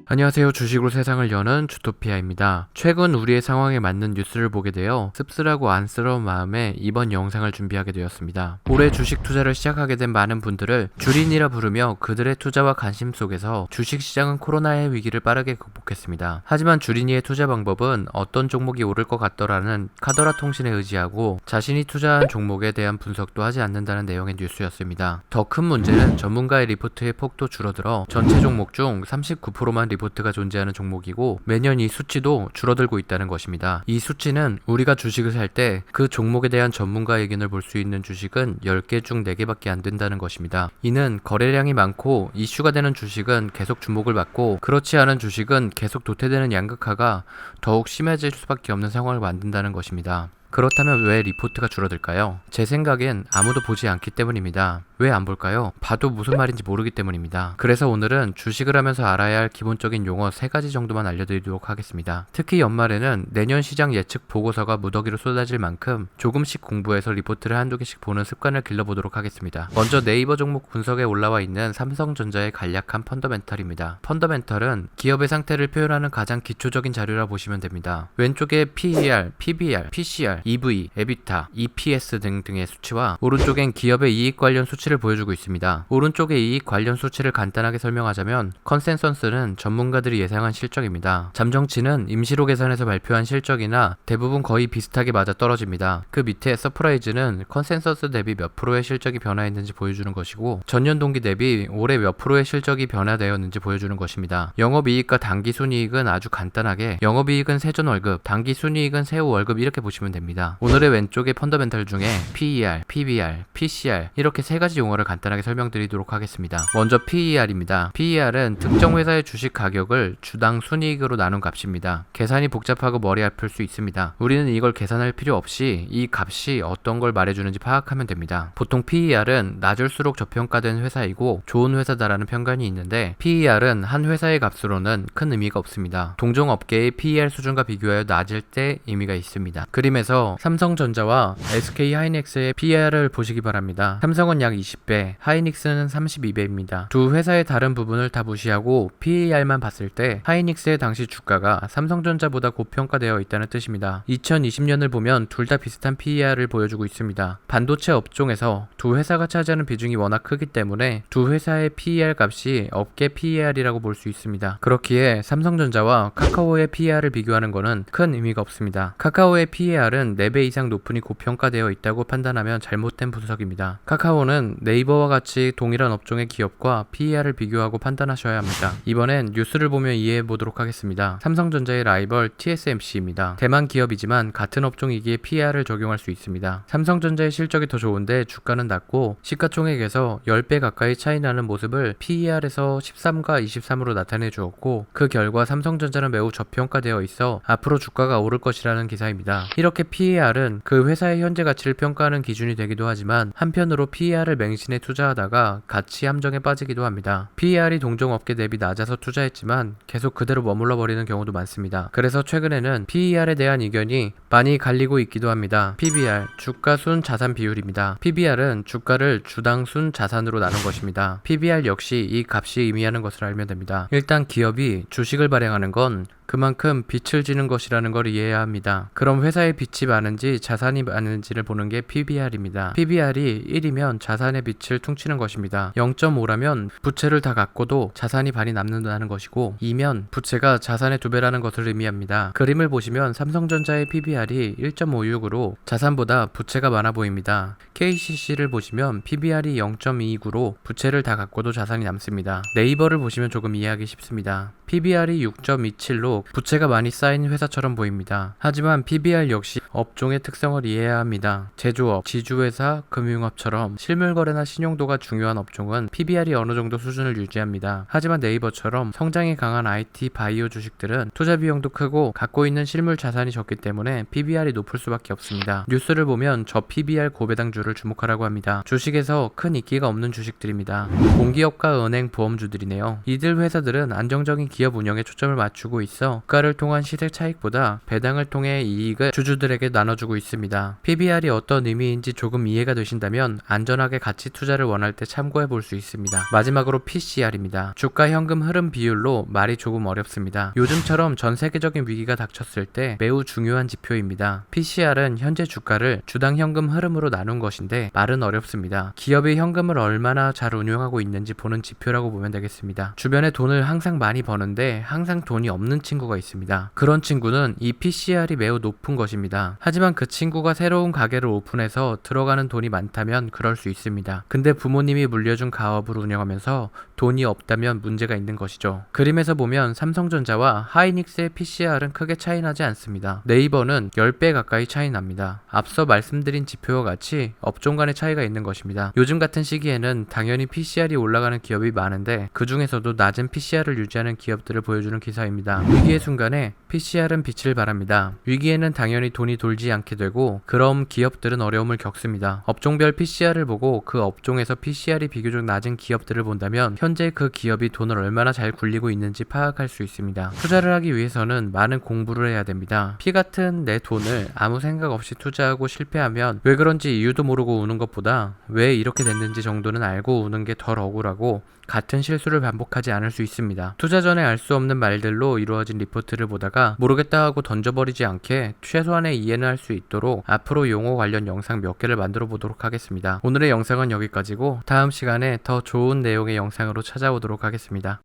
안녕하세요. 주식으로 세상을 여는 주토피아입니다. 최근 우리의 상황에 맞는 뉴스를 보게 되어 씁쓸하고 안쓰러운 마음에 이번 영상을 준비하게 되었습니다. 올해 주식 투자를 시작하게 된 많은 분들을 주린이라 부르며 그들의 투자와 관심 속에서 주식시장은 코로나의 위기를 빠르게 극복했습니다. 하지만 주린이의 투자 방법은 어떤 종목이 오를 것 같더라는 카더라 통신에 의지하고 자신이 투자한 종목에 대한 분석도 하지 않는다는 내용의 뉴스였습니다. 더 큰 문제는 전문가의 리포트의 폭도 줄어들어 전체 종목 중 39%만 리포트가 존재하는 종목이고 매년 이 수치도 줄어들고 있다는 것입니다. 이 수치는 우리가 주식을 살 때 그 종목에 대한 전문가 의견을 볼 수 있는 주식은 10개 중 4개밖에 안 된다는 것입니다. 이는 거래량이 많고 이슈가 되는 주식은 계속 주목을 받고 그렇지 않은 주식은 계속 도태되는 양극화가 더욱 심해질 수밖에 없는 상황을 만든다는 것입니다. 그렇다면 왜 리포트가 줄어들까요? 제 생각엔 아무도 보지 않기 때문입니다. 왜 안 볼까요? 봐도 무슨 말인지 모르기 때문입니다. 그래서 오늘은 주식을 하면서 알아야 할 기본적인 용어 3가지 정도만 알려드리도록 하겠습니다. 특히 연말에는 내년 시장 예측 보고서가 무더기로 쏟아질 만큼 조금씩 공부해서 리포트를 한두 개씩 보는 습관을 길러보도록 하겠습니다. 먼저 네이버 종목 분석에 올라와 있는 삼성전자의 간략한 펀더멘털입니다. 펀더멘털은 기업의 상태를 표현하는 가장 기초적인 자료라 보시면 됩니다. 왼쪽에 PER, PBR, PCR, EV, EBITDA, EPS 등등의 수치와 오른쪽엔 기업의 이익 관련 수치를 보여주고 있습니다. 오른쪽의 이익 관련 수치를 간단하게 설명하자면 컨센서스는 전문가들이 예상한 실적입니다. 잠정치는 임시로 계산해서 발표한 실적이나 대부분 거의 비슷하게 맞아떨어집니다. 그 밑에 서프라이즈는 컨센서스 대비 몇 프로의 실적이 변화했는지 보여주는 것이고 전년 동기 대비 올해 몇 프로의 실적이 변화되었는지 보여주는 것입니다. 영업이익과 당기순이익은 아주 간단하게 영업이익은 세전 월급, 당기순이익은 세후 월급 이렇게 보시면 됩니다. 오늘의 왼쪽의 펀더멘털 중에 PER, PBR, PCR 이렇게 3가지 용어를 간단하게 설명드리도록 하겠습니다. 먼저 PER입니다. PER은 특정 회사의 주식 가격을 주당 순이익으로 나눈 값입니다. 계산이 복잡하고 머리 아플 수 있습니다. 우리는 이걸 계산할 필요 없이 이 값이 어떤 걸 말해주는지 파악하면 됩니다. 보통 PER은 낮을수록 저평가된 회사이고 좋은 회사다라는 편견이 있는데 PER은 한 회사의 값으로는 큰 의미가 없습니다. 동종 업계의 PER 수준과 비교하여 낮을 때 의미가 있습니다. 그림에서 삼성전자와 SK하이닉스의 PER을 보시기 바랍니다. 삼성은 약 20배, 하이닉스는 32배입니다. 두 회사의 다른 부분을 다 무시하고 PER만 봤을 때 하이닉스의 당시 주가가 삼성전자보다 고평가되어 있다는 뜻입니다. 2020년을 보면 둘 다 비슷한 PER을 보여주고 있습니다. 반도체 업종에서 두 회사가 차지하는 비중이 워낙 크기 때문에 두 회사의 PER 값이 업계 PER이라고 볼 수 있습니다. 그렇기에 삼성전자와 카카오의 PER을 비교하는 것은 큰 의미가 없습니다. 카카오의 PER은 4배 이상 높으니 고평가되어 있다고 판단하면 잘못된 분석입니다. 카카오는 네이버와 같이 동일한 업종의 기업과 PER을 비교하고 판단하셔야 합니다. 이번엔 뉴스를 보며 이해해 보도록 하겠습니다. 삼성전자의 라이벌 TSMC입니다. 대만 기업이지만 같은 업종이기에 PER을 적용할 수 있습니다. 삼성전자의 실적이 더 좋은데 주가는 낮고 시가총액에서 10배 가까이 차이 나는 모습을 PER에서 13과 23으로 나타내 주었고 그 결과 삼성전자는 매우 저평가되어 있어 앞으로 주가가 오를 것이라는 기사입니다. 이렇게 PER은 그 회사의 현재 가치를 평가하는 기준이 되기도 하지만 한편으로 PER을 맹신해 투자하다가 가치 함정에 빠지기도 합니다. PER이 동종업계 대비 낮아서 투자했지만 계속 그대로 머물러 버리는 경우도 많습니다. 그래서 최근에는 PER에 대한 의견이 많이 갈리고 있기도 합니다. PBR, 주가 순 자산 비율입니다. PBR은 주가를 주당 순 자산으로 나눈 것입니다. PBR 역시 이 값이 의미하는 것을 알면 됩니다. 일단 기업이 주식을 발행하는 건 그만큼 빚을 지는 것이라는 걸 이해해야 합니다. 그럼 회사의 빚이 많은지 자산이 많은지를 보는 게 PBR입니다. PBR이 1이면 자산의 빚을 퉁치는 것입니다. 0.5라면 부채를 다 갚고도 자산이 반이 남는다는 것이고 2면 부채가 자산의 2배라는 것을 의미합니다. 그림을 보시면 삼성전자의 PBR이 1.56으로 자산보다 부채가 많아 보입니다. KCC를 보시면 PBR이 0.29로 부채를 다 갚고도 자산이 남습니다. 네이버를 보시면 조금 이해하기 쉽습니다. PBR이 6.27로 부채가 많이 쌓인 회사처럼 보입니다. 하지만 PBR 역시 업종의 특성을 이해해야 합니다. 제조업, 지주회사, 금융업처럼 실물거래나 신용도가 중요한 업종은 PBR이 어느 정도 수준을 유지합니다. 하지만 네이버처럼 성장이 강한 IT, 바이오 주식들은 투자 비용도 크고 갖고 있는 실물 자산이 적기 때문에 PBR이 높을 수밖에 없습니다. 뉴스를 보면 저 PBR 고배당주를 주목하라고 합니다. 주식에서 큰 인기가 없는 주식들입니다. 공기업과 은행, 보험주들이네요. 이들 회사들은 안정적인 기업 운영에 초점을 맞추고 있어 하면서 주가를 통한 시세 차익보다 배당을 통해 이익을 주주들에게 나눠주고 있습니다. PBR이 어떤 의미인지 조금 이해가 되신다면 안전하게 가치 투자를 원할 때 참고해 볼 수 있습니다. 마지막으로 PCR입니다. 주가 현금 흐름 비율로 말이 조금 어렵습니다. 요즘처럼 전 세계적인 위기가 닥쳤을 때 매우 중요한 지표입니다. PCR은 현재 주가를 주당 현금 흐름으로 나눈 것인데 말은 어렵습니다. 기업이 현금을 얼마나 잘 운용하고 있는지 보는 지표라고 보면 되겠습니다. 주변에 돈을 항상 많이 버는데 항상 돈이 없는 친구가 있습니다. 그런 친구는 이 PCR이 매우 높은 것입니다. 하지만 그 친구가 새로운 가게를 오픈해서 들어가는 돈이 많다면 그럴 수 있습니다. 근데 부모님이 물려준 가업을 운영하면서 돈이 없다면 문제가 있는 것이죠. 그림에서 보면 삼성전자와 하이닉스의 PCR은 크게 차이 나지 않습니다. 네이버는 10배 가까이 차이 납니다. 앞서 말씀드린 지표와 같이 업종 간의 차이가 있는 것입니다. 요즘 같은 시기에는 당연히 PCR이 올라가는 기업이 많은데 그 중에서도 낮은 PCR을 유지하는 기업들을 보여주는 기사입니다. 위기의 순간에 PCR은 빛을 발합니다. 위기에는 당연히 돈이 돌지 않게 되고 그럼 기업들은 어려움을 겪습니다. 업종별 PCR을 보고 그 업종에서 PCR이 비교적 낮은 기업들을 본다면 현재 그 기업이 돈을 얼마나 잘 굴리고 있는지 파악할 수 있습니다. 투자를 하기 위해서는 많은 공부를 해야 됩니다. 피 같은 내 돈을 아무 생각 없이 투자하고 실패하면 왜 그런지 이유도 모르고 우는 것보다 왜 이렇게 됐는지 정도는 알고 우는 게 덜 억울하고 같은 실수를 반복하지 않을 수 있습니다. 투자 전에 알 수 없는 말들로 이루어진 리포트를 보다가 모르겠다 하고 던져버리지 않게 최소한의 이해는 할 수 있도록 앞으로 용어 관련 영상 몇 개를 만들어 보도록 하겠습니다. 오늘의 영상은 여기까지고 다음 시간에 더 좋은 내용의 영상으로 찾아오도록 하겠습니다.